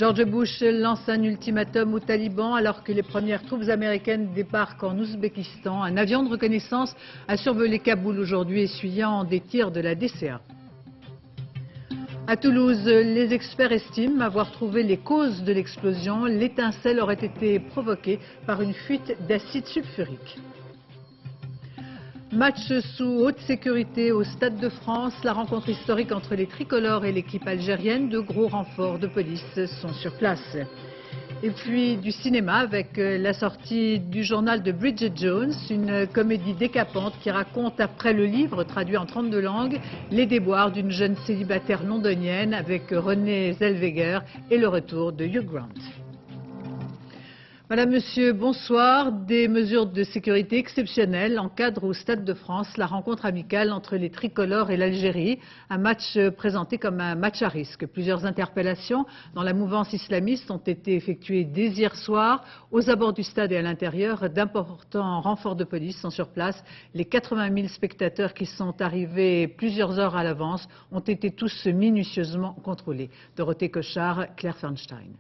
George Bush lance un ultimatum aux talibans alors que les premières troupes américaines débarquent en Ouzbékistan. Un avion de reconnaissance a survolé Kaboul aujourd'hui, essuyant des tirs de la DCA. À Toulouse, les experts estiment avoir trouvé les causes de l'explosion. L'étincelle aurait été provoquée par une fuite d'acide sulfurique. Match sous haute sécurité au Stade de France. La rencontre historique entre les tricolores et l'équipe algérienne. De gros renforts de police sont sur place. Et puis du cinéma avec la sortie du journal de Bridget Jones, une comédie décapante qui raconte, après le livre traduit en 32 langues, les déboires d'une jeune célibataire londonienne avec Renée Zellweger et le retour de Hugh Grant. Madame, Monsieur, bonsoir. Des mesures de sécurité exceptionnelles encadrent au Stade de France la rencontre amicale entre les tricolores et l'Algérie. Un match présenté comme un match à risque. Plusieurs interpellations dans la mouvance islamiste ont été effectuées dès hier soir. Aux abords du stade et à l'intérieur, d'importants renforts de police sont sur place. Les 80 000 spectateurs qui sont arrivés plusieurs heures à l'avance ont été tous minutieusement contrôlés. Dorothée Cochard, Claire Fernstein.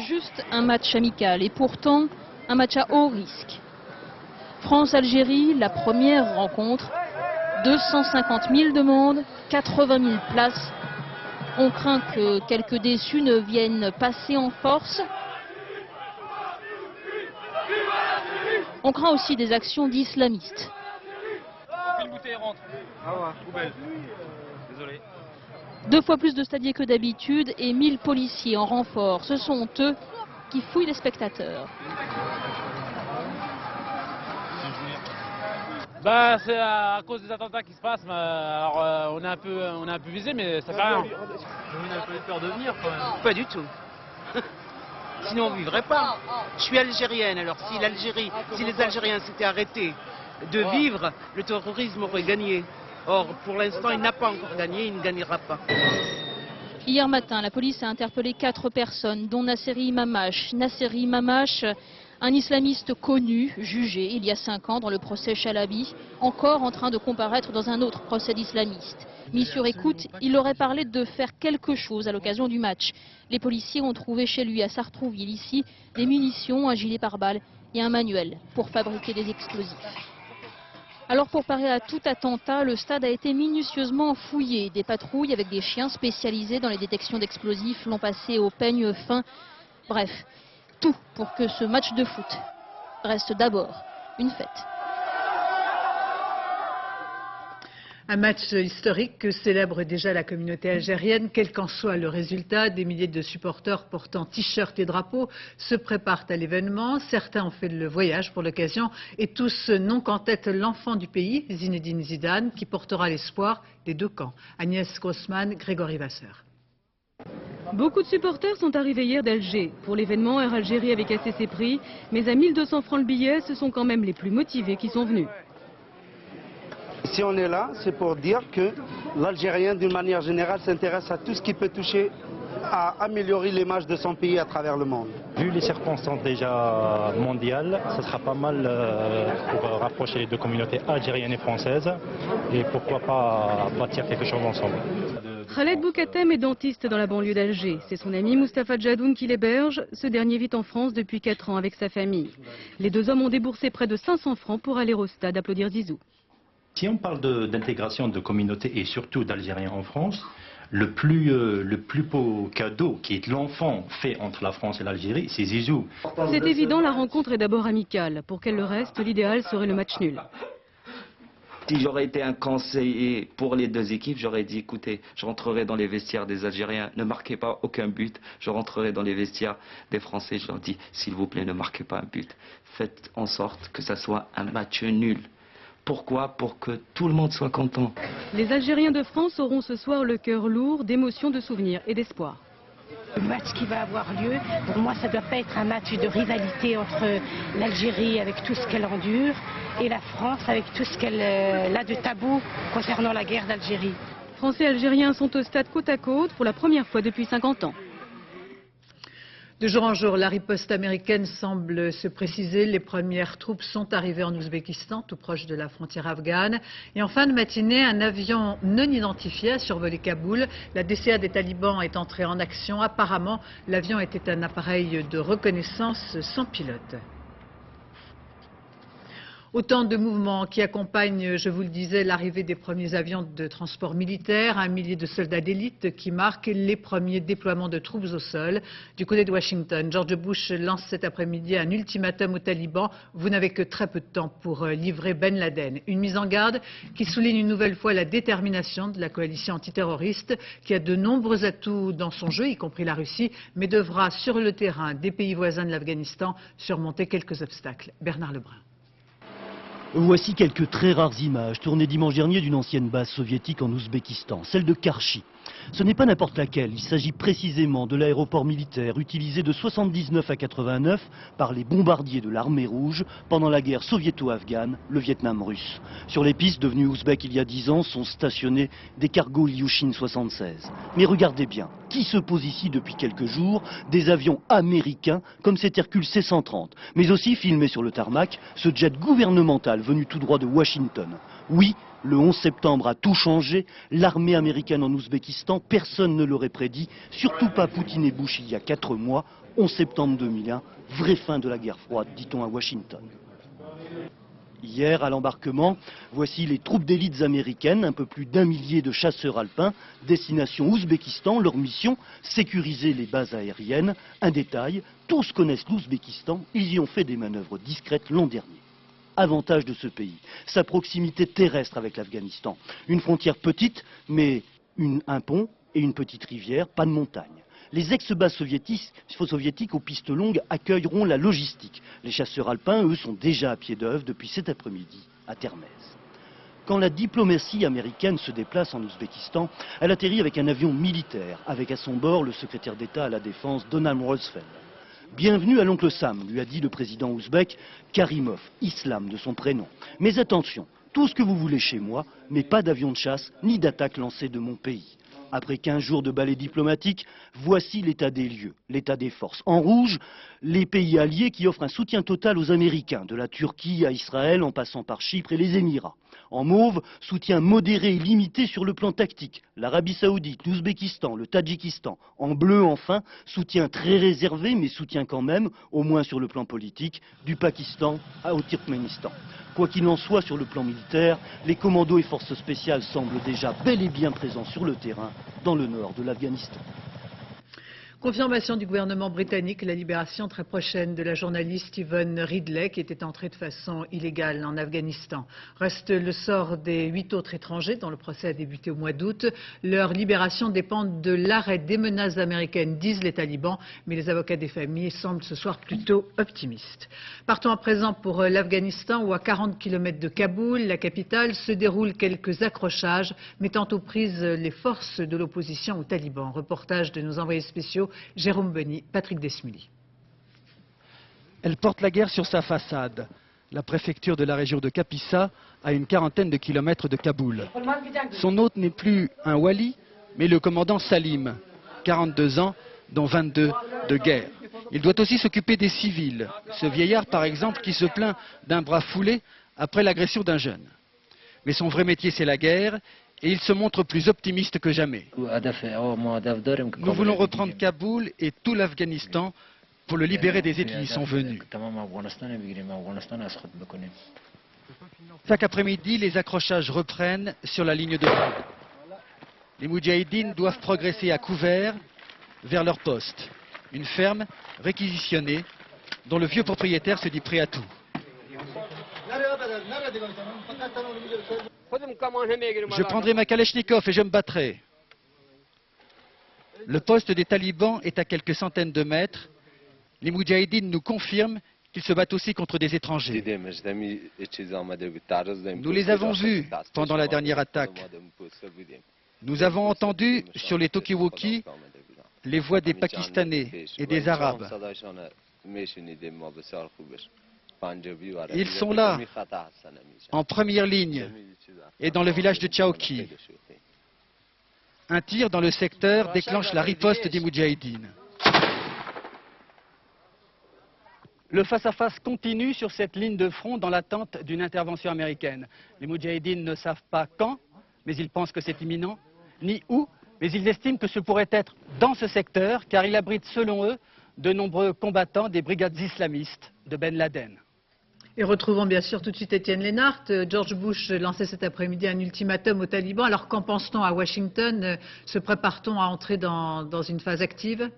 Juste un match amical et pourtant un match à haut risque. France-Algérie, la première rencontre, 250 000 demandes, 80 000 places. On craint que quelques déçus ne viennent passer en force. On craint aussi des actions d'islamistes. Une bouteille rentre. Ah ouais, poubelle. Désolé. 2 fois plus de stadiers que d'habitude et 1000 policiers en renfort. Ce sont eux qui fouillent les spectateurs. Bah, c'est à cause des attentats qui se passent. Mais, alors, on est un peu visé, mais ça fait rien. Vous n'avez pas eu peur de venir quand même? Pas du tout. Sinon on ne vivrait pas. Je suis algérienne, alors si les Algériens s'étaient arrêtés de vivre, le terrorisme aurait gagné. Or, pour l'instant, il n'a pas encore gagné, il ne gagnera pas. Hier matin, la police a interpellé 4 personnes, dont Nasseri Mamache. Nasseri Mamache, un islamiste connu, jugé il y a 5 ans dans le procès Chalabi, encore en train de comparaître dans un autre procès d'islamistes. Mis sur écoute, il aurait parlé de faire quelque chose à l'occasion du match. Les policiers ont trouvé chez lui à Sartrouville, ici, des munitions, un gilet pare-balles et un manuel pour fabriquer des explosifs. Alors pour parer à tout attentat, le stade a été minutieusement fouillé. Des patrouilles avec des chiens spécialisés dans les détections d'explosifs l'ont passé au peigne fin. Bref, tout pour que ce match de foot reste d'abord une fête. Un match historique que célèbre déjà la communauté algérienne, quel qu'en soit le résultat. Des milliers de supporters portant t-shirts et drapeaux se préparent à l'événement. Certains ont fait le voyage pour l'occasion et tous n'ont qu'en tête l'enfant du pays, Zinedine Zidane, qui portera l'espoir des 2 camps. Agnès Grossman, Grégory Vasseur. Beaucoup de supporters sont arrivés hier d'Alger. Pour l'événement, Air Algérie avait cassé ses prix, mais à 1200 francs le billet, ce sont quand même les plus motivés qui sont venus. Si on est là, c'est pour dire que l'Algérien, d'une manière générale, s'intéresse à tout ce qui peut toucher à améliorer l'image de son pays à travers le monde. Vu les circonstances déjà mondiales, ça sera pas mal pour rapprocher les 2 communautés algériennes et françaises et pourquoi pas bâtir quelque chose ensemble. Khaled Boukatem est dentiste dans la banlieue d'Alger. C'est son ami Moustapha Djadoun qui l'héberge. Ce dernier vit en France depuis 4 ans avec sa famille. Les 2 hommes ont déboursé près de 500 francs pour aller au stade applaudir Zizou. Si on parle d'intégration de communautés et surtout d'Algériens en France, le plus beau cadeau qui est l'enfant fait entre la France et l'Algérie, c'est Zizou. C'est évident, la rencontre est d'abord amicale. Pour qu'elle le reste, l'idéal serait le match nul. Si j'aurais été un conseiller pour les 2 équipes, j'aurais dit, écoutez, je rentrerai dans les vestiaires des Algériens, ne marquez pas aucun but. Je rentrerai dans les vestiaires des Français, je leur dis, s'il vous plaît, ne marquez pas un but. Faites en sorte que ça soit un match nul. Pourquoi? Pour que tout le monde soit content. Les Algériens de France auront ce soir le cœur lourd d'émotions, de souvenirs et d'espoir. Le match qui va avoir lieu, pour moi, ça ne doit pas être un match de rivalité entre l'Algérie avec tout ce qu'elle endure et la France avec tout ce qu'elle a de tabou concernant la guerre d'Algérie. Français et Algériens sont au stade côte à côte pour la première fois depuis 50 ans. De jour en jour, la riposte américaine semble se préciser. Les premières troupes sont arrivées en Ouzbékistan, tout proche de la frontière afghane. Et en fin de matinée, un avion non identifié a survolé Kaboul. La DCA des talibans est entrée en action. Apparemment, l'avion était un appareil de reconnaissance sans pilote. Autant de mouvements qui accompagnent, je vous le disais, l'arrivée des premiers avions de transport militaire, 1 millier de soldats d'élite qui marquent les premiers déploiements de troupes au sol. Du côté de Washington, George Bush lance cet après-midi un ultimatum aux talibans. Vous n'avez que très peu de temps pour livrer Ben Laden. Une mise en garde qui souligne une nouvelle fois la détermination de la coalition antiterroriste qui a de nombreux atouts dans son jeu, y compris la Russie, mais devra sur le terrain des pays voisins de l'Afghanistan surmonter quelques obstacles. Bernard Lebrun. Voici quelques très rares images tournées dimanche dernier d'une ancienne base soviétique en Ouzbékistan, celle de Karchi. Ce n'est pas n'importe laquelle, il s'agit précisément de l'aéroport militaire utilisé de 79 à 89 par les bombardiers de l'armée rouge pendant la guerre soviéto-afghane, le Vietnam russe. Sur les pistes devenues ouzbèques il y a 10 ans sont stationnés des cargos Ilyushin 76. Mais regardez bien, qui se pose ici depuis quelques jours? Des avions américains comme cet Hercule C-130, mais aussi filmé sur le tarmac, ce jet gouvernemental venu tout droit de Washington. Oui, le 11 septembre a tout changé, l'armée américaine en Ouzbékistan, personne ne l'aurait prédit, surtout pas Poutine et Bush il y a 4 mois, 11 septembre 2001, vraie fin de la guerre froide, dit-on à Washington. Hier, à l'embarquement, voici les troupes d'élites américaines, un peu plus d'1 millier de chasseurs alpins, destination Ouzbékistan, leur mission, sécuriser les bases aériennes. Un détail, tous connaissent l'Ouzbékistan, ils y ont fait des manœuvres discrètes l'an dernier. Avantage de ce pays, sa proximité terrestre avec l'Afghanistan. Une frontière petite, mais un pont et une petite rivière, pas de montagne. Les ex-bases soviétiques aux pistes longues accueilleront la logistique. Les chasseurs alpins, eux, sont déjà à pied d'œuvre depuis cet après-midi à Termez. Quand la diplomatie américaine se déplace en Ouzbékistan, elle atterrit avec un avion militaire, avec à son bord le secrétaire d'État à la Défense, Donald Rumsfeld. Bienvenue à l'oncle Sam, lui a dit le président ouzbek, Karimov, Islam de son prénom. Mais attention, tout ce que vous voulez chez moi, mais pas d'avion de chasse, ni d'attaque lancée de mon pays. Après 15 jours de balai diplomatique, voici l'état des lieux, l'état des forces. En rouge, les pays alliés qui offrent un soutien total aux Américains, de la Turquie à Israël en passant par Chypre et les Émirats. En mauve, soutien modéré et limité sur le plan tactique, l'Arabie Saoudite, l'Ouzbékistan, le Tadjikistan. En bleu, enfin, soutien très réservé, mais soutien quand même, au moins sur le plan politique, du Pakistan au Turkménistan. Quoi qu'il en soit sur le plan militaire, les commandos et forces spéciales semblent déjà bel et bien présents sur le terrain dans le nord de l'Afghanistan. Confirmation du gouvernement britannique, la libération très prochaine de la journaliste Yvonne Ridley qui était entrée de façon illégale en Afghanistan. Reste le sort des 8 autres étrangers dont le procès a débuté au mois d'août. Leur libération dépend de l'arrêt des menaces américaines, disent les talibans, mais les avocats des familles semblent ce soir plutôt optimistes. Partons à présent pour l'Afghanistan où à 40 km de Kaboul, la capitale, se déroulent quelques accrochages mettant aux prises les forces de l'opposition aux talibans. Reportage de nos envoyés spéciaux Jérôme Benny, Patrick Desmully. Elle porte la guerre sur sa façade. La préfecture de la région de Kapisa, à une quarantaine de kilomètres de Kaboul. Son hôte n'est plus un wali, mais le commandant Salim, 42 ans, dont 22 de guerre. Il doit aussi s'occuper des civils. Ce vieillard, par exemple, qui se plaint d'un bras foulé après l'agression d'un jeune. Mais son vrai métier, c'est la guerre. Et il se montre plus optimiste que jamais. Nous voulons reprendre Kaboul et tout l'Afghanistan pour le libérer des idées qui y sont venus. Chaque après-midi, les accrochages reprennent sur la ligne de front. Les Moudjahidines doivent progresser à couvert vers leur poste. Une ferme réquisitionnée dont le vieux propriétaire se dit prêt à tout. Je prendrai ma Kalachnikov et je me battrai. Le poste des talibans est à quelques centaines de mètres. Les Moudjahidines nous confirment qu'ils se battent aussi contre des étrangers. Nous les avons vus pendant la dernière attaque. Nous avons entendu sur les talkie-walkie les voix des Pakistanais et des Arabes. Ils sont là, en première ligne, et dans le village de Chowki. Un tir dans le secteur déclenche la riposte des Moudjahidines. Le face-à-face continue sur cette ligne de front dans l'attente d'une intervention américaine. Les Moudjahidines ne savent pas quand, mais ils pensent que c'est imminent, ni où, mais ils estiment que ce pourrait être dans ce secteur, car il abrite, selon eux, de nombreux combattants des brigades islamistes de Ben Laden. Et retrouvons bien sûr tout de suite Étienne Lénart. George Bush lançait cet après-midi un ultimatum aux talibans. Alors qu'en pense-t-on à Washington? Se prépare-t-on à entrer dans une phase active?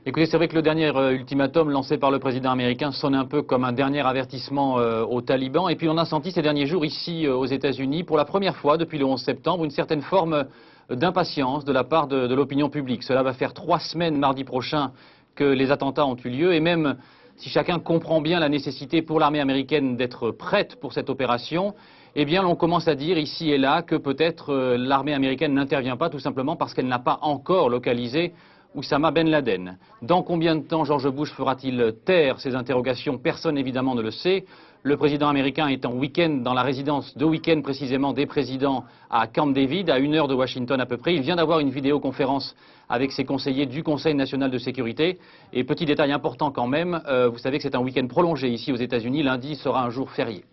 Écoutez, c'est vrai que le dernier ultimatum lancé par le président américain sonne un peu comme un dernier avertissement aux talibans. Et puis on a senti ces derniers jours ici aux États-Unis, pour la première fois depuis le 11 septembre, une certaine forme d'impatience de la part de l'opinion publique. Cela va faire 3 semaines mardi prochain que les attentats ont eu lieu. Et même si chacun comprend bien la nécessité pour l'armée américaine d'être prête pour cette opération, eh bien l'on commence à dire ici et là que peut-être l'armée américaine n'intervient pas tout simplement parce qu'elle n'a pas encore localisé Oussama Ben Laden. Dans combien de temps George Bush fera-t-il taire ces interrogations? Personne évidemment ne le sait. Le président américain est en week-end dans la résidence de week-end précisément des présidents à Camp David, à 1 heure de Washington à peu près. Il vient d'avoir une vidéoconférence avec ses conseillers du Conseil national de sécurité. Et petit détail important quand même, vous savez que c'est un week-end prolongé ici aux États-Unis. Lundi sera un jour férié.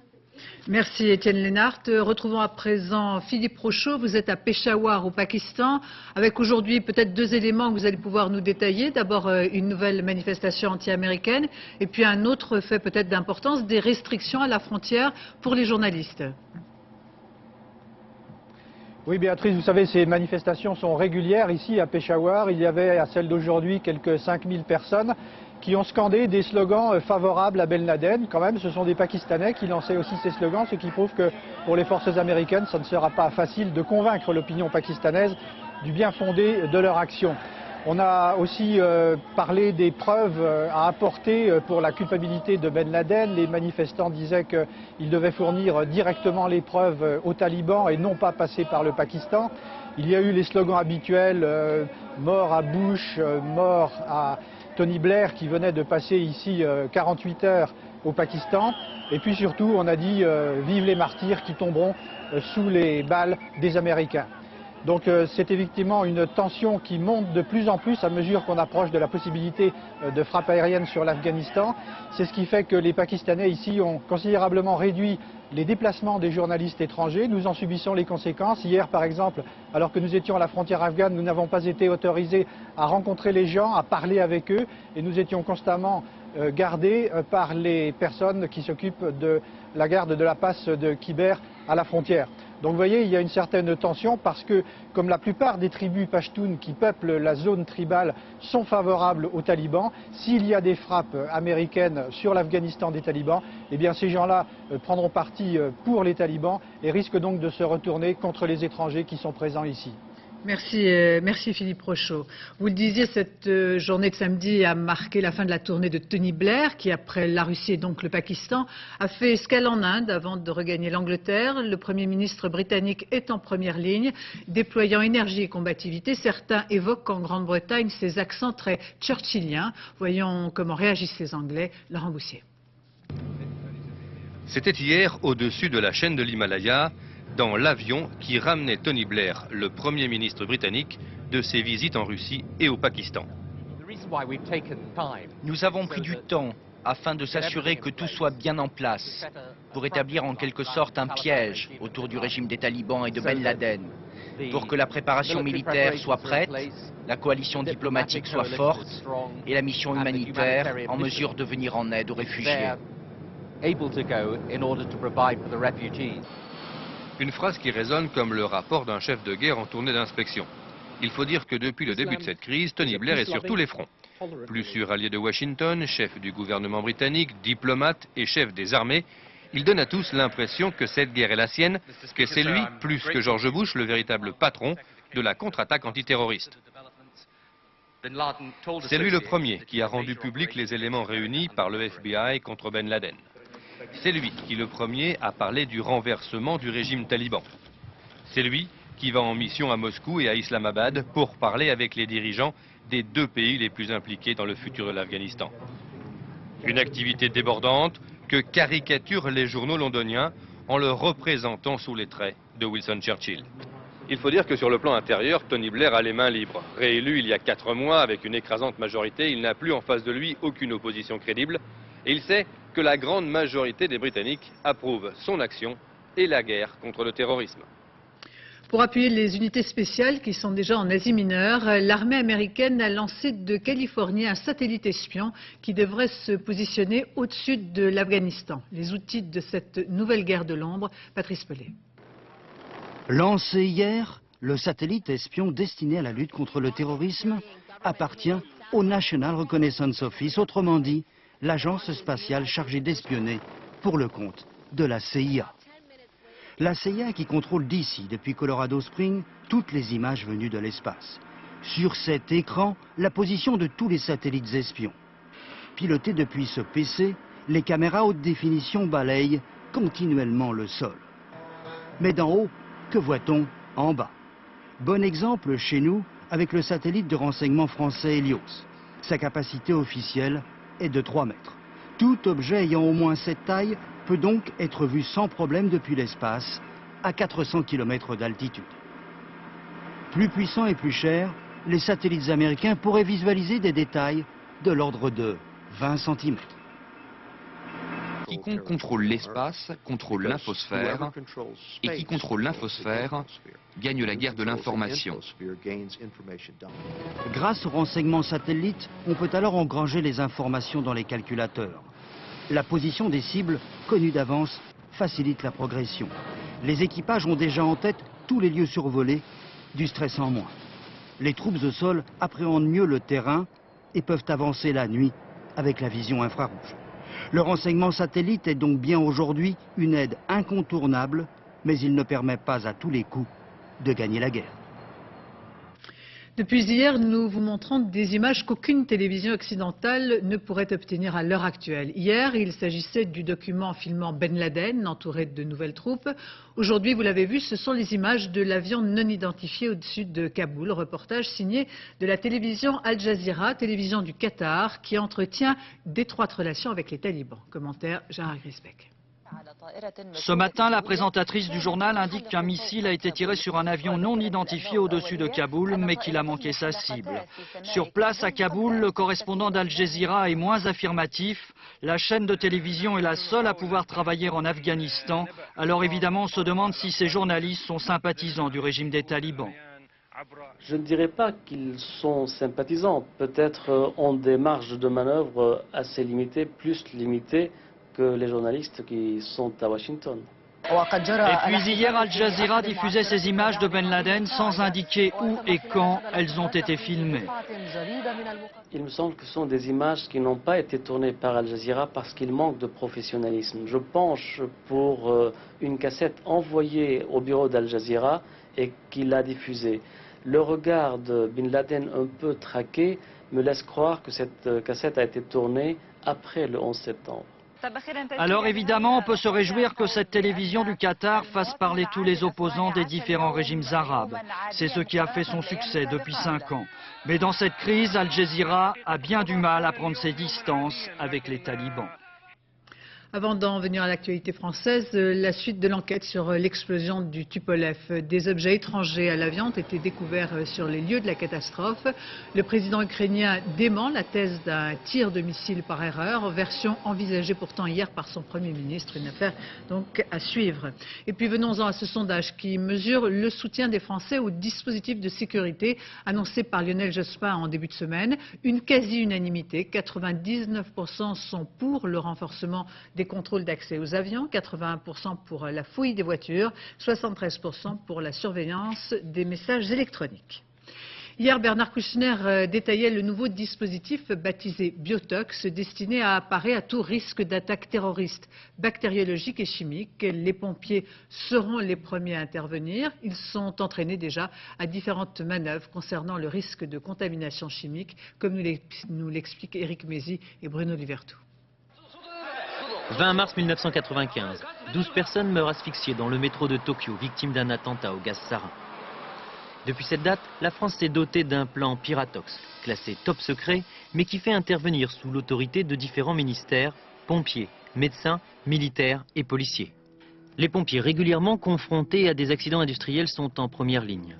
Merci Étienne Lénart. Retrouvons à présent Philippe Rochaud. Vous êtes à Peshawar au Pakistan, avec aujourd'hui peut-être 2 éléments que vous allez pouvoir nous détailler. D'abord une nouvelle manifestation anti-américaine et puis un autre fait peut-être d'importance, des restrictions à la frontière pour les journalistes. Oui Béatrice, vous savez, ces manifestations sont régulières ici à Peshawar. Il y avait à celle d'aujourd'hui quelques 5000 personnes qui ont scandé des slogans favorables à Ben Laden. Quand même, ce sont des Pakistanais qui lançaient aussi ces slogans, ce qui prouve que pour les forces américaines, ça ne sera pas facile de convaincre l'opinion pakistanaise du bien fondé de leur action. On a aussi parlé des preuves à apporter pour la culpabilité de Ben Laden. Les manifestants disaient qu'ils devaient fournir directement les preuves aux talibans et non pas passer par le Pakistan. Il y a eu les slogans habituels, mort à Bush, mort à Tony Blair qui venait de passer ici 48 heures au Pakistan. Et puis surtout, on a dit vive les martyrs qui tomberont sous les balles des Américains. Donc c'est effectivement une tension qui monte de plus en plus à mesure qu'on approche de la possibilité de frappe aérienne sur l'Afghanistan. C'est ce qui fait que les Pakistanais ici ont considérablement réduit les déplacements des journalistes étrangers. Nous en subissons les conséquences. Hier par exemple, alors que nous étions à la frontière afghane, nous n'avons pas été autorisés à rencontrer les gens, à parler avec eux et nous étions constamment gardés par les personnes qui s'occupent de la garde de la passe de Khyber à la frontière. Donc vous voyez, il y a une certaine tension parce que, comme la plupart des tribus pashtunes qui peuplent la zone tribale sont favorables aux talibans, s'il y a des frappes américaines sur l'Afghanistan des talibans, eh bien ces gens-là prendront parti pour les talibans et risquent donc de se retourner contre les étrangers qui sont présents ici. Merci Philippe Rochaud. Vous le disiez, cette journée de samedi a marqué la fin de la tournée de Tony Blair, qui après la Russie et donc le Pakistan, a fait escale en Inde avant de regagner l'Angleterre. Le Premier ministre britannique est en première ligne, déployant énergie et combativité. Certains évoquent en Grande-Bretagne ses accents très churchilliens. Voyons comment réagissent les Anglais. Laurent Boussier. C'était hier au-dessus de la chaîne de l'Himalaya, dans l'avion qui ramenait Tony Blair, le Premier ministre britannique, de ses visites en Russie et au Pakistan. Nous avons pris du temps afin de s'assurer que tout soit bien en place, pour établir en quelque sorte un piège autour du régime des talibans et de Ben Laden, pour que la préparation militaire soit prête, la coalition diplomatique soit forte et la mission humanitaire en mesure de venir en aide aux réfugiés. Une phrase qui résonne comme le rapport d'un chef de guerre en tournée d'inspection. Il faut dire que depuis le début de cette crise, Tony Blair est sur tous les fronts. Plus sûr allié de Washington, chef du gouvernement britannique, diplomate et chef des armées, il donne à tous l'impression que cette guerre est la sienne, que c'est lui, plus que George Bush, le véritable patron de la contre-attaque antiterroriste. C'est lui le premier qui a rendu public les éléments réunis par le FBI contre Ben Laden. C'est lui qui, le premier, a parlé du renversement du régime taliban. C'est lui qui va en mission à Moscou et à Islamabad pour parler avec les dirigeants des 2 pays les plus impliqués dans le futur de l'Afghanistan. Une activité débordante que caricaturent les journaux londoniens en le représentant sous les traits de Winston Churchill. Il faut dire que sur le plan intérieur, Tony Blair a les mains libres. Réélu il y a 4 mois avec une écrasante majorité, il n'a plus en face de lui aucune opposition crédible. Et il sait que la grande majorité des Britanniques approuvent son action et la guerre contre le terrorisme. Pour appuyer les unités spéciales qui sont déjà en Asie mineure, l'armée américaine a lancé de Californie un satellite espion qui devrait se positionner au-dessus de l'Afghanistan. Les outils de cette nouvelle guerre de l'ombre, Patrice Pellet. Lancé hier, le satellite espion destiné à la lutte contre le terrorisme appartient au National Reconnaissance Office, autrement dit, l'agence spatiale chargée d'espionner pour le compte de la CIA. La CIA qui contrôle d'ici, depuis Colorado Springs, toutes les images venues de l'espace. Sur cet écran, la position de tous les satellites espions. Pilotés depuis ce PC, les caméras haute définition balayent continuellement le sol. Mais d'en haut, que voit-on en bas? Bon exemple chez nous avec le satellite de renseignement français Helios. Sa capacité officielle est de 3 mètres. Tout objet ayant au moins cette taille peut donc être vu sans problème depuis l'espace, à 400 km d'altitude. Plus puissants et plus chers, les satellites américains pourraient visualiser des détails de l'ordre de 20 cm. Quiconque contrôle l'espace contrôle l'infosphère, et qui contrôle l'infosphère gagne la guerre de l'information. Grâce aux renseignements satellites, on peut alors engranger les informations dans les calculateurs. La position des cibles, connue d'avance, facilite la progression. Les équipages ont déjà en tête tous les lieux survolés, du stress en moins. Les troupes au sol appréhendent mieux le terrain et peuvent avancer la nuit avec la vision infrarouge. Le renseignement satellite est donc bien aujourd'hui une aide incontournable, mais il ne permet pas à tous les coups de gagner la guerre. Depuis hier, nous vous montrons des images qu'aucune télévision occidentale ne pourrait obtenir à l'heure actuelle. Hier, il s'agissait du document filmant Ben Laden, entouré de nouvelles troupes. Aujourd'hui, vous l'avez vu, ce sont les images de l'avion non identifié au-dessus de Kaboul. Reportage signé de la télévision Al Jazeera, télévision du Qatar, qui entretient d'étroites relations avec les talibans. Commentaire, Gérard Grisbeck. Ce matin, la présentatrice du journal indique qu'un missile a été tiré sur un avion non identifié au-dessus de Kaboul, mais qu'il a manqué sa cible. Sur place à Kaboul, le correspondant d'Al Jazeera est moins affirmatif. La chaîne de télévision est la seule à pouvoir travailler en Afghanistan. Alors évidemment, on se demande si ces journalistes sont sympathisants du régime des talibans. Je ne dirais pas qu'ils sont sympathisants. Peut-être ont des marges de manœuvre assez limitées, plus limitées que les journalistes qui sont à Washington. Et puis hier, Al Jazeera diffusait ces images de Ben Laden sans indiquer où et quand elles ont été filmées. Il me semble que ce sont des images qui n'ont pas été tournées par Al Jazeera parce qu'il manque de professionnalisme. Je penche pour une cassette envoyée au bureau d'Al Jazeera et qu'il a diffusée. Le regard de Bin Laden un peu traqué me laisse croire que cette cassette a été tournée après le 11 septembre. Alors évidemment, on peut se réjouir que cette télévision du Qatar fasse parler tous les opposants des différents régimes arabes. C'est ce qui a fait son succès depuis 5 ans. Mais dans cette crise, Al Jazeera a bien du mal à prendre ses distances avec les talibans. Avant d'en venir à l'actualité française, la suite de l'enquête sur l'explosion du Tupolev. Des objets étrangers à l'avion ont été découverts sur les lieux de la catastrophe. Le président ukrainien dément la thèse d'un tir de missile par erreur, version envisagée pourtant hier par son Premier ministre. Une affaire donc à suivre. Et puis venons-en à ce sondage qui mesure le soutien des Français au dispositif de sécurité annoncé par Lionel Jospin en début de semaine. Une quasi-unanimité, 99% sont pour le renforcement des contrôles d'accès aux avions, 81% pour la fouille des voitures, 73% pour la surveillance des messages électroniques. Hier, Bernard Kouchner détaillait le nouveau dispositif baptisé Biotox, destiné à parer à tout risque d'attaque terroriste bactériologique et chimique. Les pompiers seront les premiers à intervenir. Ils sont entraînés déjà à différentes manœuvres concernant le risque de contamination chimique, comme nous l'expliquent Éric Mézy et Bruno Livertou. 20 mars 1995, 12 personnes meurent asphyxiées dans le métro de Tokyo, victimes d'un attentat au gaz sarin. Depuis cette date, la France s'est dotée d'un plan Piratox, classé top secret, mais qui fait intervenir sous l'autorité de différents ministères, pompiers, médecins, militaires et policiers. Les pompiers régulièrement confrontés à des accidents industriels sont en première ligne.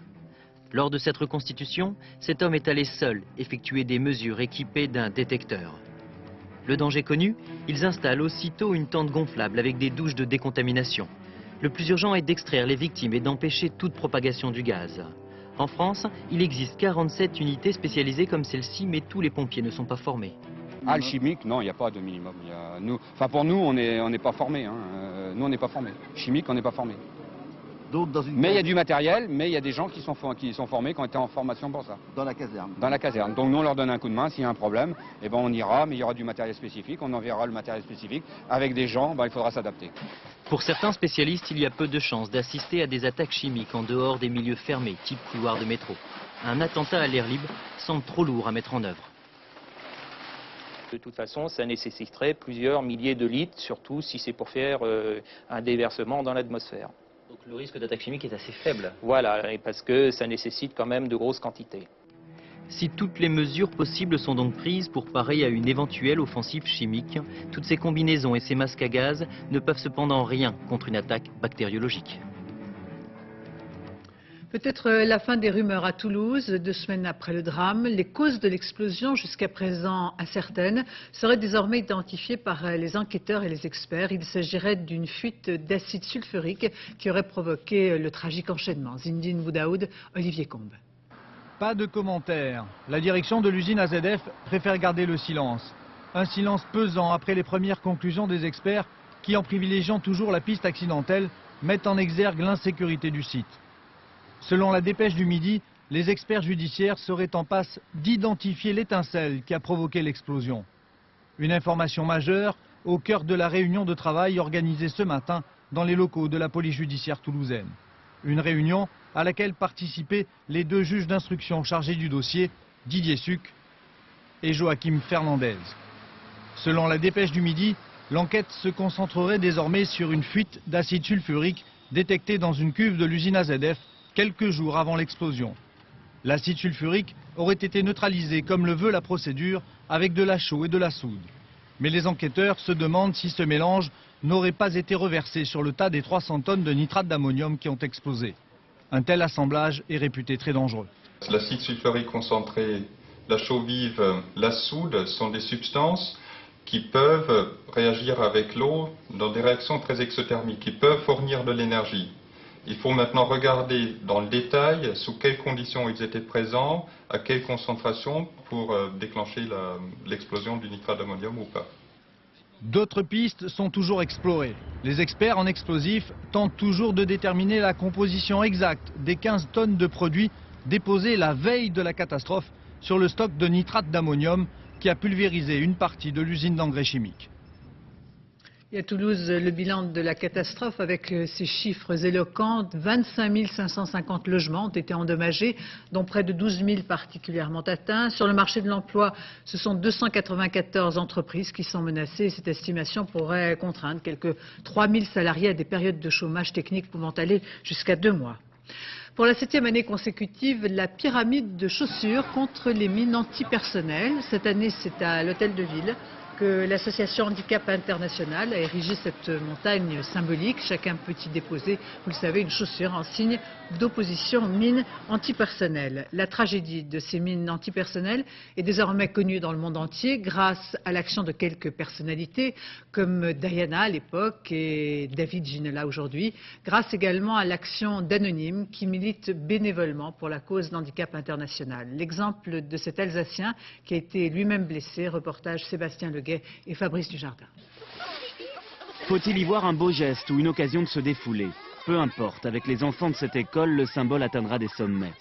Lors de cette reconstitution, cet homme est allé seul effectuer des mesures équipées d'un détecteur. Le danger connu, ils installent aussitôt une tente gonflable avec des douches de décontamination. Le plus urgent est d'extraire les victimes et d'empêcher toute propagation du gaz. En France, il existe 47 unités spécialisées comme celle-ci, mais tous les pompiers ne sont pas formés. Ah, le chimique, non, il n'y a pas de minimum. Pour nous, on n'est pas formés. Nous, on n'est pas formés. Chimique, on n'est pas formés. Mais il y a du matériel, mais il y a des gens qui sont formés, qui ont été en formation pour ça. Dans la caserne. Dans la caserne. Donc nous, on leur donne un coup de main. S'il y a un problème, eh ben, on ira, mais il y aura du matériel spécifique. On enverra le matériel spécifique. Avec des gens, il faudra s'adapter. Pour certains spécialistes, il y a peu de chances d'assister à des attaques chimiques en dehors des milieux fermés, type couloir de métro. Un attentat à l'air libre semble trop lourd à mettre en œuvre. De toute façon, ça nécessiterait plusieurs milliers de litres, surtout si c'est pour faire un déversement dans l'atmosphère. Donc le risque d'attaque chimique est assez faible. Voilà, et parce que ça nécessite quand même de grosses quantités. Si toutes les mesures possibles sont donc prises pour parer à une éventuelle offensive chimique, toutes ces combinaisons et ces masques à gaz ne peuvent cependant rien contre une attaque bactériologique. Peut-être la fin des rumeurs à Toulouse, 2 semaines après le drame. Les causes de l'explosion, jusqu'à présent incertaines, seraient désormais identifiées par les enquêteurs et les experts. Il s'agirait d'une fuite d'acide sulfurique qui aurait provoqué le tragique enchaînement. Zindine Boudaoud, Olivier Combe. Pas de commentaires. La direction de l'usine AZF préfère garder le silence. Un silence pesant après les premières conclusions des experts qui, en privilégiant toujours la piste accidentelle, mettent en exergue l'insécurité du site. Selon la dépêche du Midi, les experts judiciaires seraient en passe d'identifier l'étincelle qui a provoqué l'explosion. Une information majeure au cœur de la réunion de travail organisée ce matin dans les locaux de la police judiciaire toulousaine. Une réunion à laquelle participaient les 2 juges d'instruction chargés du dossier, Didier Suc et Joachim Fernandez. Selon la dépêche du Midi, l'enquête se concentrerait désormais sur une fuite d'acide sulfurique détectée dans une cuve de l'usine AZF quelques jours avant l'explosion. L'acide sulfurique aurait été neutralisé comme le veut la procédure avec de la chaux et de la soude. Mais les enquêteurs se demandent si ce mélange n'aurait pas été reversé sur le tas des 300 tonnes de nitrate d'ammonium qui ont explosé. Un tel assemblage est réputé très dangereux. L'acide sulfurique concentré, la chaux vive, la soude sont des substances qui peuvent réagir avec l'eau dans des réactions très exothermiques, qui peuvent fournir de l'énergie. Il faut maintenant regarder dans le détail sous quelles conditions ils étaient présents, à quelle concentration pour déclencher l'explosion du nitrate d'ammonium ou pas. D'autres pistes sont toujours explorées. Les experts en explosifs tentent toujours de déterminer la composition exacte des 15 tonnes de produits déposés la veille de la catastrophe sur le stock de nitrate d'ammonium qui a pulvérisé une partie de l'usine d'engrais chimiques. Et à Toulouse, le bilan de la catastrophe avec ces chiffres éloquents, 25 550 logements ont été endommagés, dont près de 12 000 particulièrement atteints. Sur le marché de l'emploi, ce sont 294 entreprises qui sont menacées. Cette estimation pourrait contraindre quelques 3 000 salariés à des périodes de chômage technique pouvant aller jusqu'à 2 mois. Pour la 7e année consécutive, la pyramide de chaussures contre les mines antipersonnelles. Cette année, c'est à l'Hôtel de Ville que l'association Handicap International a érigé cette montagne symbolique. Chacun peut y déposer, vous le savez, une chaussure en signe d'opposition aux mines antipersonnelles. La tragédie de ces mines antipersonnelles est désormais connue dans le monde entier grâce à l'action de quelques personnalités comme Diana à l'époque et David Ginola aujourd'hui, grâce également à l'action d'anonymes qui militent bénévolement pour la cause d'Handicap International. L'exemple de cet Alsacien qui a été lui-même blessé, reportage Sébastien Leguet et Fabrice Dujardin. Faut-il y voir un beau geste ou une occasion de se défouler? Peu importe, avec les enfants de cette école, le symbole atteindra des sommets.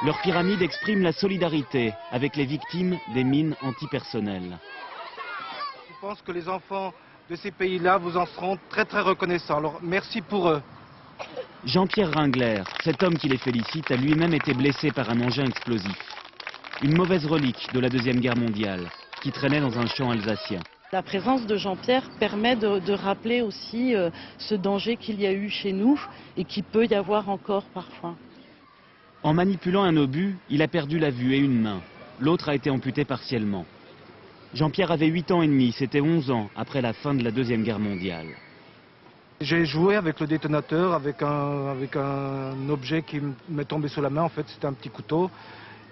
Leur pyramide exprime la solidarité avec les victimes des mines antipersonnelles. Je pense que les enfants de ces pays-là vous en seront très reconnaissants. Alors merci pour eux. Jean-Pierre Ringler, cet homme qui les félicite, a lui-même été blessé par un engin explosif. Une mauvaise relique de la Deuxième Guerre mondiale, qui traînait dans un champ alsacien. La présence de Jean-Pierre permet de rappeler aussi ce danger qu'il y a eu chez nous et qu'il peut y avoir encore parfois. En manipulant un obus, il a perdu la vue et une main. L'autre a été amputée partiellement. Jean-Pierre avait 8 ans et demi, c'était 11 ans après la fin de la Deuxième Guerre mondiale. J'ai joué avec le détonateur, avec un objet qui m'est tombé sur la main. En fait, c'était un petit couteau.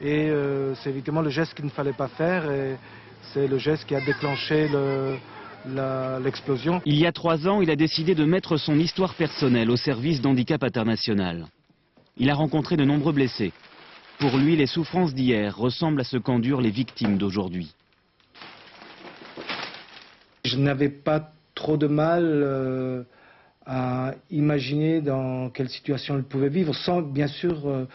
Et c'est évidemment le geste qu'il ne fallait pas faire. Et c'est le geste qui a déclenché l'explosion. Il y a 3 ans, il a décidé de mettre son histoire personnelle au service d'Handicap International. Il a rencontré de nombreux blessés. Pour lui, les souffrances d'hier ressemblent à ce qu'endurent les victimes d'aujourd'hui. Je n'avais pas trop de mal à imaginer dans quelle situation ils pouvaient vivre, sans bien sûr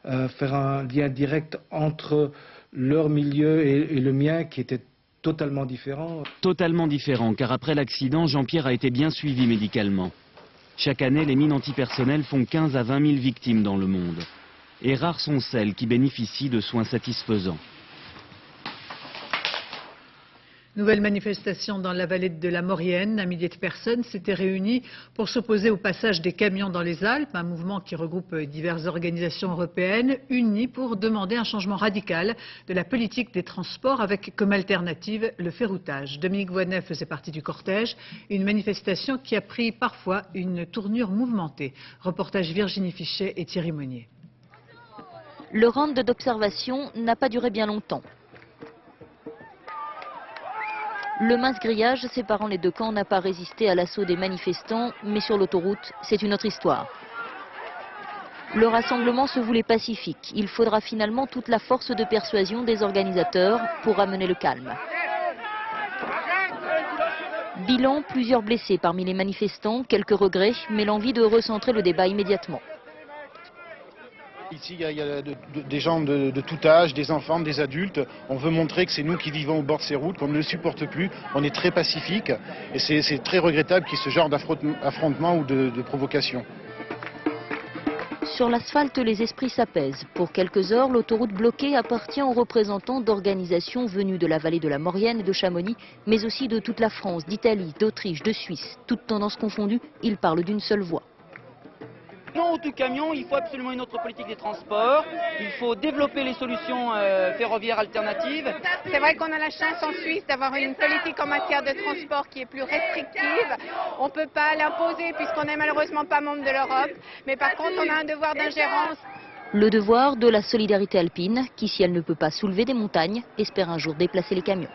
faire un lien direct entre leur milieu et le mien qui était totalement différent. Totalement différent, car après l'accident, Jean-Pierre a été bien suivi médicalement. Chaque année, les mines antipersonnelles font 15 à 20 000 victimes dans le monde. Et rares sont celles qui bénéficient de soins satisfaisants. Nouvelle manifestation dans la vallée de la Maurienne. Un millier de personnes s'étaient réunies pour s'opposer au passage des camions dans les Alpes, un mouvement qui regroupe diverses organisations européennes unies pour demander un changement radical de la politique des transports avec comme alternative le ferroutage. Dominique Voynet faisait partie du cortège, une manifestation qui a pris parfois une tournure mouvementée. Reportage Virginie Fichet et Thierry Monnier. Le round d'observation n'a pas duré bien longtemps. Le mince grillage séparant les deux camps n'a pas résisté à l'assaut des manifestants, mais sur l'autoroute, c'est une autre histoire. Le rassemblement se voulait pacifique. Il faudra finalement toute la force de persuasion des organisateurs pour ramener le calme. Bilan, plusieurs blessés parmi les manifestants, quelques regrets, mais l'envie de recentrer le débat immédiatement. Ici, il y a des gens de tout âge, des enfants, des adultes. On veut montrer que c'est nous qui vivons au bord de ces routes, qu'on ne le supporte plus. On est très pacifique et c'est très regrettable qu'il y ait ce genre d'affrontement ou de provocation. Sur l'asphalte, les esprits s'apaisent. Pour quelques heures, l'autoroute bloquée appartient aux représentants d'organisations venues de la vallée de la Maurienne et de Chamonix, mais aussi de toute la France, d'Italie, d'Autriche, de Suisse. Toutes tendances confondues, ils parlent d'une seule voix. Non au tout camion, il faut absolument une autre politique des transports, il faut développer les solutions ferroviaires alternatives. C'est vrai qu'on a la chance en Suisse d'avoir une politique en matière de transport qui est plus restrictive. On ne peut pas l'imposer puisqu'on n'est malheureusement pas membre de l'Europe, mais par contre on a un devoir d'ingérence. Le devoir de la solidarité alpine, qui si elle ne peut pas soulever des montagnes, espère un jour déplacer les camions.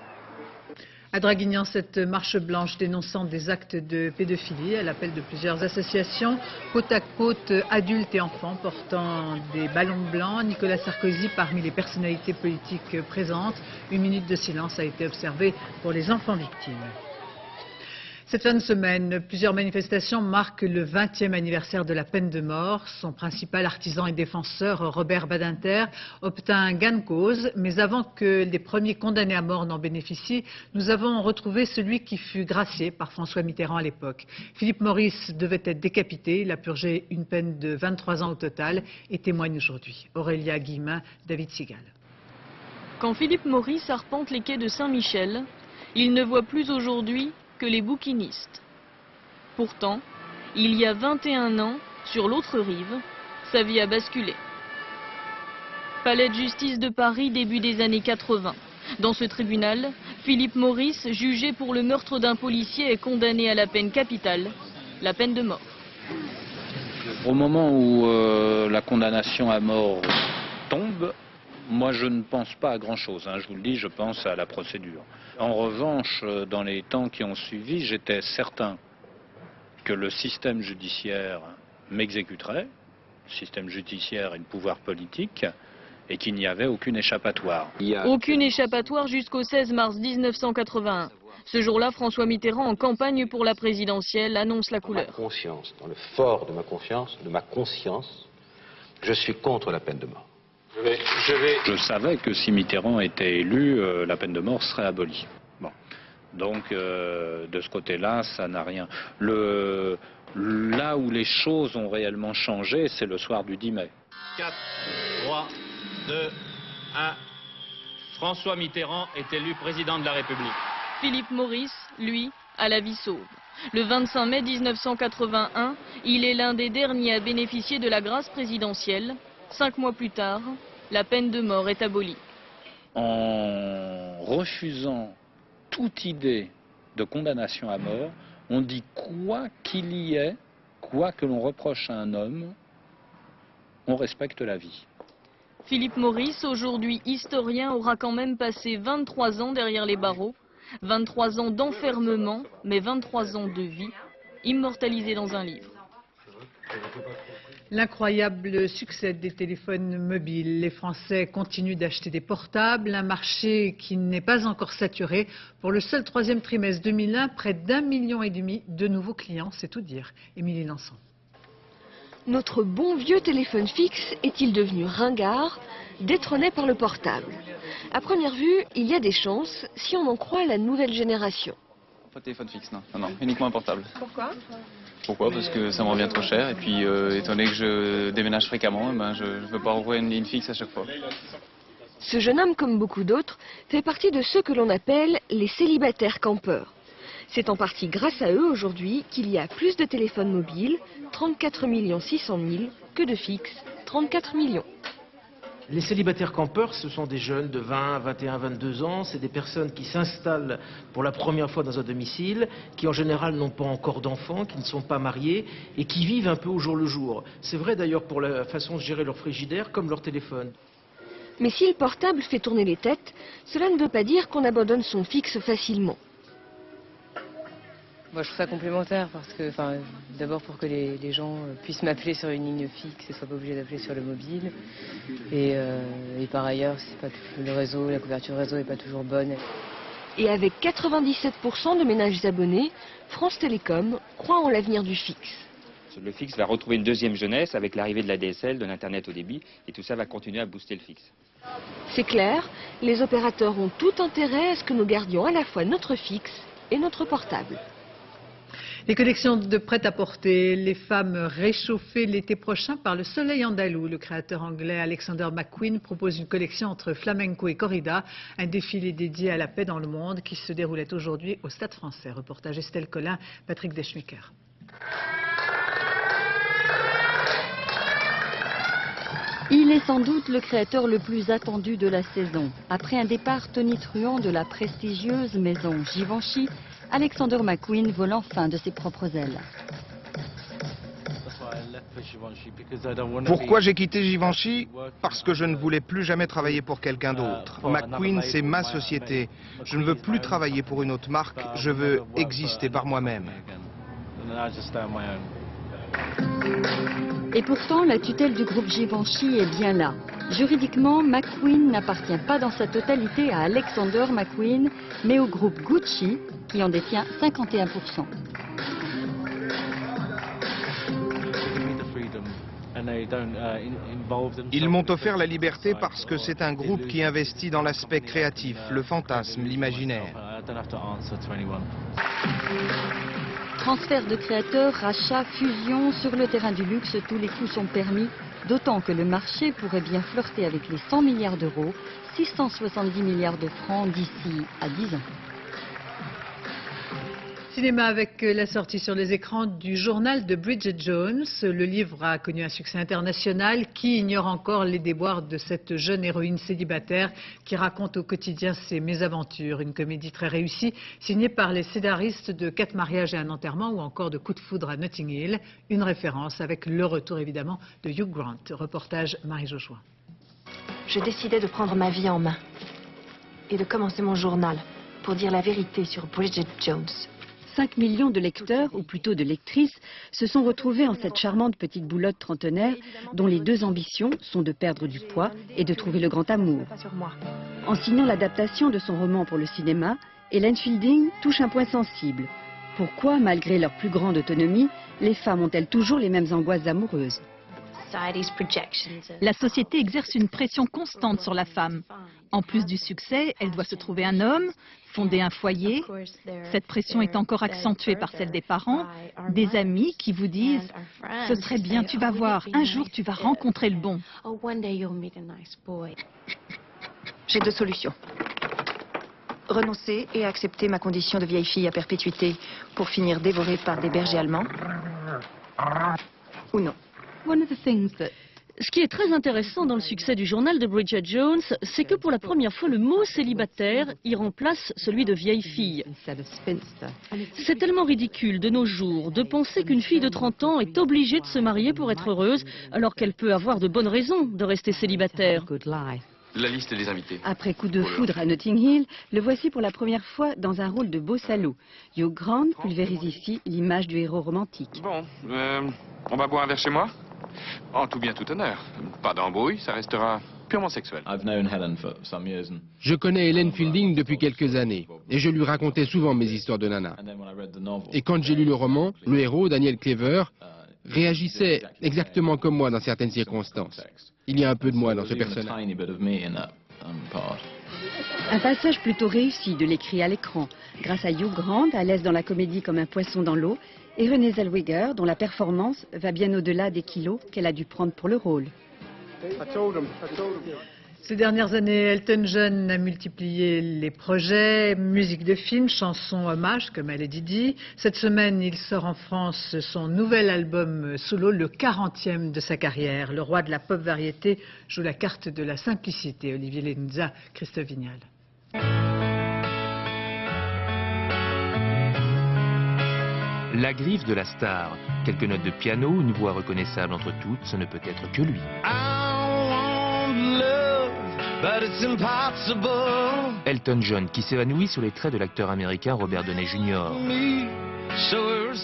À Draguignan, cette marche blanche dénonçant des actes de pédophilie à l'appel de plusieurs associations, côte à côte adultes et enfants portant des ballons blancs. Nicolas Sarkozy parmi les personnalités politiques présentes. 1 minute de silence a été observée pour les enfants victimes. Cette fin de semaine, plusieurs manifestations marquent le 20e anniversaire de la peine de mort. Son principal artisan et défenseur, Robert Badinter, obtint gain de cause. Mais avant que les premiers condamnés à mort n'en bénéficient, nous avons retrouvé celui qui fut gracié par François Mitterrand à l'époque. Philippe Maurice devait être décapité. Il a purgé une peine de 23 ans au total et témoigne aujourd'hui. Aurélia Guillemin, David Sigal. Quand Philippe Maurice arpente les quais de Saint-Michel, il ne voit plus aujourd'hui que les bouquinistes. Pourtant, il y a 21 ans, sur l'autre rive, sa vie a basculé. Palais de justice de Paris, début des années 80. Dans ce tribunal, Philippe Maurice, jugé pour le meurtre d'un policier, est condamné à la peine capitale, la peine de mort. Au moment où la condamnation à mort tombe, moi je ne pense pas à grand-chose, je vous le dis, je pense à la procédure. En revanche, dans les temps qui ont suivi, j'étais certain que le système judiciaire m'exécuterait, le système judiciaire et le pouvoir politique, et qu'il n'y avait aucune échappatoire. Aucune échappatoire jusqu'au 16 mars 1981. Ce jour-là, François Mitterrand, en campagne pour la présidentielle, annonce la couleur. Dans ma conscience, dans le fort de ma confiance, de ma conscience, je suis contre la peine de mort. Je savais que si Mitterrand était élu, la peine de mort serait abolie. Bon. Donc, de ce côté-là, ça n'a rien. Là où les choses ont réellement changé, c'est le soir du 10 mai. 4, 3, 2, 1. François Mitterrand est élu président de la République. Philippe Maurice, lui, a la vie sauve. Le 25 mai 1981, il est l'un des derniers à bénéficier de la grâce présidentielle. 5 mois plus tard, la peine de mort est abolie. En refusant toute idée de condamnation à mort, On dit quoi qu'il y ait, quoi que l'on reproche à un homme, on respecte la vie. Philippe Maurice, aujourd'hui historien, aura quand même passé 23 ans derrière les barreaux. 23 ans d'enfermement, mais 23 ans de vie, immortalisés dans un livre. L'incroyable succès des téléphones mobiles. Les Français continuent d'acheter des portables, un marché qui n'est pas encore saturé. Pour le seul troisième trimestre 2001, près d'1,5 million de nouveaux clients, c'est tout dire. Émilie Lançon. Notre bon vieux téléphone fixe est-il devenu ringard, détrôné par le portable? À première vue, il y a des chances, si on en croit la nouvelle génération. Pas de téléphone fixe, non, uniquement un portable. Pourquoi? Parce que ça me revient trop cher et puis étant donné que je déménage fréquemment, je ne veux pas envoyer une ligne fixe à chaque fois. Ce jeune homme, comme beaucoup d'autres, fait partie de ceux que l'on appelle les célibataires campeurs. C'est en partie grâce à eux aujourd'hui qu'il y a plus de téléphones mobiles, 34 600 000, que de fixes, 34 millions. Les célibataires campeurs, ce sont des jeunes de 20, 21, 22 ans. C'est des personnes qui s'installent pour la première fois dans un domicile, qui en général n'ont pas encore d'enfants, qui ne sont pas mariés et qui vivent un peu au jour le jour. C'est vrai d'ailleurs pour la façon de gérer leur frigidaire comme leur téléphone. Mais si le portable fait tourner les têtes, cela ne veut pas dire qu'on abandonne son fixe facilement. Moi, je trouve ça complémentaire parce que, d'abord pour que les gens puissent m'appeler sur une ligne fixe et ne soient pas obligés d'appeler sur le mobile. Et par ailleurs, le réseau, la couverture réseau n'est pas toujours bonne. Et avec 97% de ménages abonnés, France Télécom croit en l'avenir du fixe. Le fixe va retrouver une deuxième jeunesse avec l'arrivée de la DSL, de l'Internet au débit, et tout ça va continuer à booster le fixe. C'est clair, les opérateurs ont tout intérêt à ce que nous gardions à la fois notre fixe et notre portable. Les collections de prêt-à-porter, les femmes réchauffées l'été prochain par le soleil andalou. Le créateur anglais Alexander McQueen propose une collection entre flamenco et corrida, un défilé dédié à la paix dans le monde qui se déroulait aujourd'hui au Stade français. Reportage Estelle Collin, Patrick Deschmecker. Il est sans doute le créateur le plus attendu de la saison. Après un départ tonitruant de la prestigieuse maison Givenchy, Alexander McQueen vole enfin de ses propres ailes. Pourquoi j'ai quitté Givenchy? Parce que je ne voulais plus jamais travailler pour quelqu'un d'autre. McQueen, c'est ma société. Je ne veux plus travailler pour une autre marque, je veux exister par moi-même. Et pourtant, la tutelle du groupe Givenchy est bien là. Juridiquement, McQueen n'appartient pas dans sa totalité à Alexander McQueen, mais au groupe Gucci, qui en détient 51%. Ils m'ont offert la liberté parce que c'est un groupe qui investit dans l'aspect créatif, le fantasme, l'imaginaire. Transfert de créateurs, rachat, fusion, sur le terrain du luxe, tous les coups sont permis, d'autant que le marché pourrait bien flirter avec les 100 milliards d'euros, 670 milliards de francs d'ici à 10 ans. Cinéma avec la sortie sur les écrans du journal de Bridget Jones. Le livre a connu un succès international. Qui ignore encore les déboires de cette jeune héroïne célibataire qui raconte au quotidien ses mésaventures. Une comédie très réussie, signée par les scénaristes de 4 mariages et un enterrement ou encore de Coup de foudre à Notting Hill. Une référence avec le retour évidemment de Hugh Grant. Reportage Marie Joshua. Je décidais de prendre ma vie en main et de commencer mon journal pour dire la vérité sur Bridget Jones. 5 millions de lecteurs, ou plutôt de lectrices, se sont retrouvés en cette charmante petite boulotte trentenaire dont les 2 ambitions sont de perdre du poids et de trouver le grand amour. En signant l'adaptation de son roman pour le cinéma, Ellen Fielding touche un point sensible. Pourquoi, malgré leur plus grande autonomie, les femmes ont-elles toujours les mêmes angoisses amoureuses ? La société exerce une pression constante sur la femme. En plus du succès, elle doit se trouver un homme, fonder un foyer. Cette pression est encore accentuée par celle des parents, des amis qui vous disent « Ce serait bien, tu vas voir, un jour tu vas rencontrer le bon ». J'ai 2 solutions. Renoncer et accepter ma condition de vieille fille à perpétuité pour finir dévorée par des bergers allemands. Ou non. Ce qui est très intéressant dans le succès du journal de Bridget Jones, c'est que pour la première fois, le mot célibataire y remplace celui de vieille fille. C'est tellement ridicule de nos jours de penser qu'une fille de 30 ans est obligée de se marier pour être heureuse, alors qu'elle peut avoir de bonnes raisons de rester célibataire. La liste des invités. Après coup de foudre à Notting Hill, le voici pour la première fois dans un rôle de beau salaud. Hugh Grant pulvérise ici l'image du héros romantique. Bon, on va boire un verre chez moi? En tout bien, tout honneur. Pas d'embrouille, ça restera purement sexuel. Je connais Helen Fielding depuis quelques années et je lui racontais souvent mes histoires de nana. Et quand j'ai lu le roman, le héros, Daniel Cleaver, réagissait exactement comme moi dans certaines circonstances. Il y a un peu de moi dans ce personnage. Un passage plutôt réussi de l'écrit à l'écran, grâce à Hugh Grant, à l'aise dans la comédie comme un poisson dans l'eau, et Renée Zellweger, dont la performance va bien au-delà des kilos qu'elle a dû prendre pour le rôle. Ces dernières années, Elton John a multiplié les projets, musique de film, chansons, hommages comme elle et Didi. Cette semaine, il sort en France son nouvel album solo, le 40e de sa carrière. Le roi de la pop variété joue la carte de la simplicité. Olivier Lenza, Christophe Vignal. La griffe de la star. Quelques notes de piano, une voix reconnaissable entre toutes, ce ne peut être que lui. Elton John, qui s'évanouit sous les traits de l'acteur américain Robert Downey Jr.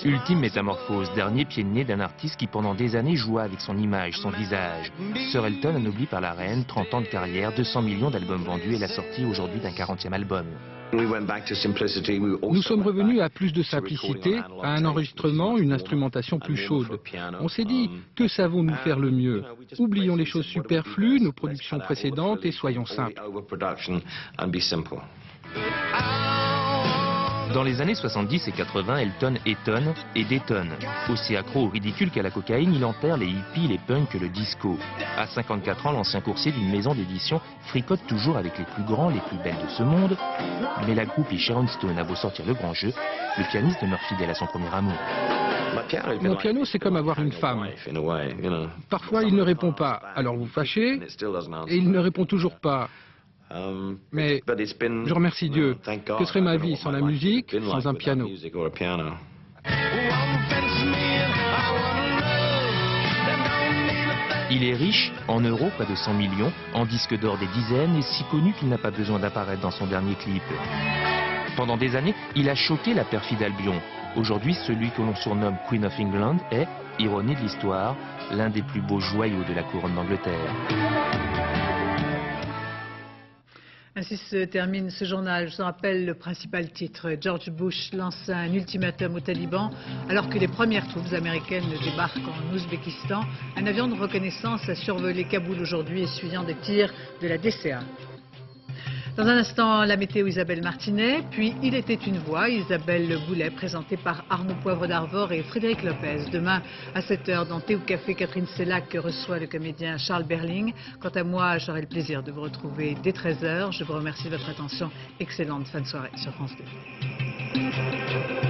Ultime métamorphose, dernier pied de nez d'un artiste qui pendant des années joua avec son image, son visage. Sir Elton, anobli par la reine, 30 ans de carrière, 200 millions d'albums vendus et la sortie aujourd'hui d'un 40e album. Nous sommes revenus à plus de simplicité, à un enregistrement, une instrumentation plus chaude. On s'est dit, que savons-nous faire le mieux? Oublions les choses superflues, nos productions précédentes et soyons simples. Dans les années 70 et 80, Elton étonne et détonne. Aussi accro au ridicule qu'à la cocaïne, il enterre les hippies, les punks, le disco. À 54 ans, l'ancien coursier d'une maison d'édition fricote toujours avec les plus grands, les plus belles de ce monde. Mais la groupie Sharon Stone a beau sortir le grand jeu, le pianiste demeure fidèle à son premier amour. Mon piano, c'est comme avoir une femme. Parfois, il ne répond pas, alors vous fâchez, et il ne répond toujours pas. Mais je remercie Dieu. Que serait ma vie sans la musique, sans un piano? Il est riche, en euros, près de 100 millions, en disques d'or des dizaines, et si connu qu'il n'a pas besoin d'apparaître dans son dernier clip. Pendant des années, il a choqué la perfide Albion. Aujourd'hui, celui que l'on surnomme Queen of England est, ironie de l'histoire, l'un des plus beaux joyaux de la couronne d'Angleterre. Ainsi se termine ce journal. Je vous rappelle le principal titre. George Bush lance un ultimatum aux talibans alors que les premières troupes américaines débarquent en Ouzbékistan. Un avion de reconnaissance a survolé Kaboul aujourd'hui, essuyant des tirs de la DCA. Dans un instant, la météo, Isabelle Martinet, puis Il était une voix, Isabelle Boulet, présentée par Arnaud Poivre d'Arvor et Frédéric Lopez. Demain, à 7h, dans Thé ou Café, Catherine Sellac reçoit le comédien Charles Berling. Quant à moi, j'aurai le plaisir de vous retrouver dès 13h. Je vous remercie de votre attention. Excellente fin de soirée sur France 2.